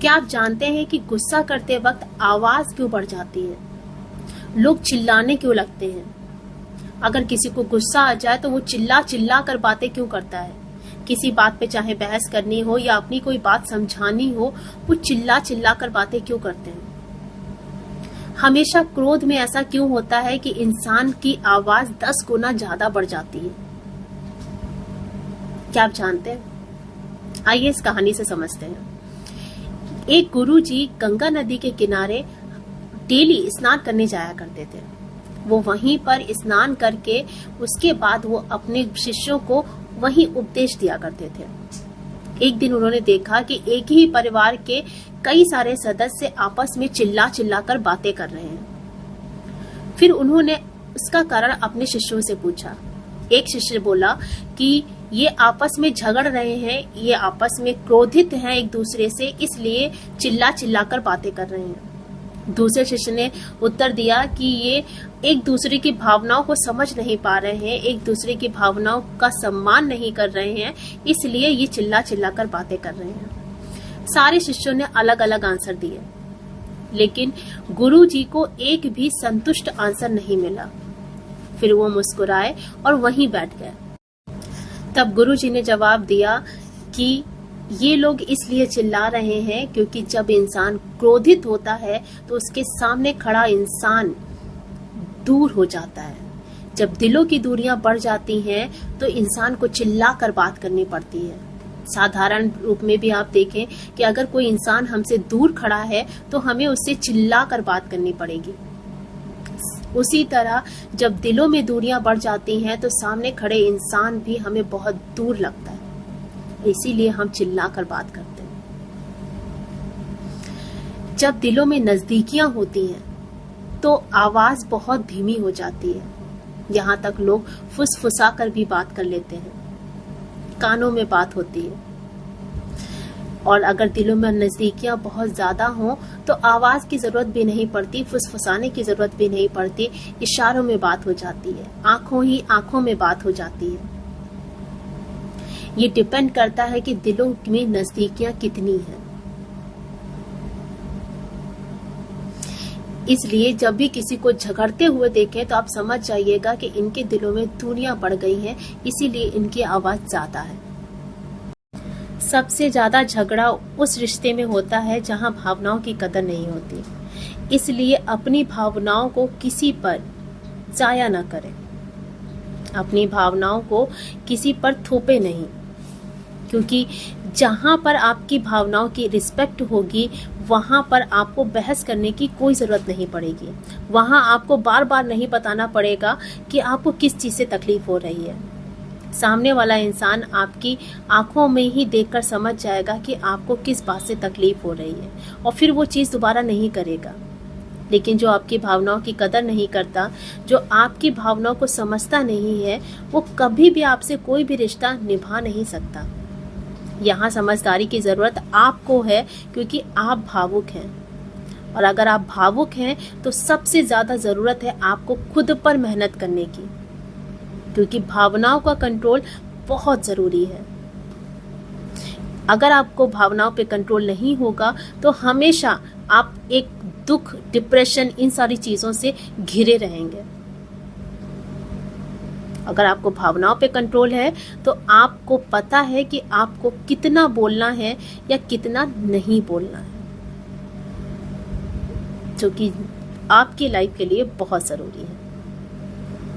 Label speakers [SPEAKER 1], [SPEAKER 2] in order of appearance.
[SPEAKER 1] क्या आप जानते हैं कि गुस्सा करते वक्त आवाज क्यों बढ़ जाती है? लोग चिल्लाने क्यों लगते हैं? अगर किसी को गुस्सा आ जाए तो वो चिल्ला चिल्ला कर बातें क्यों करता है? किसी बात पे चाहे बहस करनी हो या अपनी कोई बात समझानी हो, वो चिल्ला चिल्ला कर बातें क्यों करते हैं? हमेशा क्रोध में ऐसा क्यों होता है कि इंसान की आवाज 10 गुना ज्यादा बढ़ जाती है? क्या आप जानते हैं? आइए इस कहानी से समझते हैं। एक गुरुजी गंगा नदी के किनारे डेली स्नान करने जाया करते थे। वो वहीं पर स्नान करके उसके बाद वो अपने शिष्यों को वहीं उपदेश दिया करते थे। एक दिन उन्होंने देखा कि एक ही परिवार के कई सारे सदस्य आपस में चिल्ला चिल्ला कर बातें कर रहे हैं। फिर उन्होंने उसका कारण अपने शिष्यों से पूछा। एक शिष्य बोला कि ये आपस में झगड़ रहे हैं, ये आपस में क्रोधित हैं एक दूसरे से, इसलिए चिल्ला चिल्ला कर बातें कर रहे हैं। दूसरे शिष्य ने उत्तर दिया कि ये एक दूसरे की भावनाओं को समझ नहीं पा रहे हैं, एक दूसरे की भावनाओं का सम्मान नहीं कर रहे हैं, इसलिए ये चिल्ला चिल्ला कर बातें कर रहे हैं। सारे शिष्यों ने अलग अलग आंसर दिए, लेकिन गुरु जी को एक भी संतुष्ट आंसर नहीं मिला। फिर वो मुस्कुराए और वहीं बैठ गए। तब गुरु जी ने जवाब दिया कि ये लोग इसलिए चिल्ला रहे हैं क्योंकि जब इंसान क्रोधित होता है तो उसके सामने खड़ा इंसान दूर हो जाता है। जब दिलों की दूरियां बढ़ जाती हैं तो इंसान को चिल्ला कर बात करनी पड़ती है। साधारण रूप में भी आप देखें कि अगर कोई इंसान हमसे दूर खड़ा है तो हमें उससे चिल्ला कर बात करनी पड़ेगी। उसी तरह जब दिलों में दूरियां बढ़ जाती हैं तो सामने खड़े इंसान भी हमें बहुत दूर लगता है, इसीलिए हम चिल्ला कर बात करते हैं। जब दिलों में नजदीकियां होती हैं तो आवाज बहुत धीमी हो जाती है, यहाँ तक लोग फुसफुसा कर भी बात कर लेते हैं, कानों में बात होती है। और अगर दिलों में नजदीकियां बहुत ज्यादा हों तो आवाज की जरूरत भी नहीं पड़ती, फुसफुसाने की जरूरत भी नहीं पड़ती, इशारों में बात हो जाती है, आंखों ही आंखों में बात हो जाती है। ये डिपेंड करता है कि दिलों में नजदीकियां कितनी हैं। इसलिए जब भी किसी को झगड़ते हुए देखें तो आप समझ जाइएगा कि इनके दिलों में दूरियां बढ़ गई हैं, इसीलिए इनकी आवाज ज्यादा है। सबसे ज्यादा झगड़ा उस रिश्ते में होता है जहां भावनाओं की कदर नहीं होती। इसलिए अपनी भावनाओं को किसी पर जाया न करें, अपनी भावनाओं को किसी पर थोपे नहीं, क्योंकि जहां पर आपकी भावनाओं की रिस्पेक्ट होगी वहां पर आपको बहस करने की कोई जरूरत नहीं पड़ेगी। वहां आपको बार बार नहीं बताना पड़ेगा कि आपको किस चीज से तकलीफ हो रही है। सामने वाला इंसान आपकी आंखों में ही देखकर समझ जाएगा कि आपको किस बात से तकलीफ हो रही है, और फिर वो चीज दोबारा नहीं करेगा। लेकिन जो आपकी भावनाओं की कदर नहीं करता, जो आपकी भावनाओं को समझता नहीं है, वो कभी भी आपसे कोई भी रिश्ता निभा नहीं सकता। यहाँ समझदारी की जरूरत आपको है, क्योंकि आप भावुक हैं, और अगर आप भावुक हैं तो सबसे ज्यादा जरूरत है आपको खुद पर मेहनत करने की, क्योंकि भावनाओं का कंट्रोल बहुत जरूरी है। अगर आपको भावनाओं पे कंट्रोल नहीं होगा तो हमेशा आप एक दुख, डिप्रेशन, इन सारी चीजों से घिरे रहेंगे। अगर आपको भावनाओं पे कंट्रोल है तो आपको पता है कि आपको कितना बोलना है या कितना नहीं बोलना है, जो कि आपकी लाइफ के लिए बहुत जरूरी है।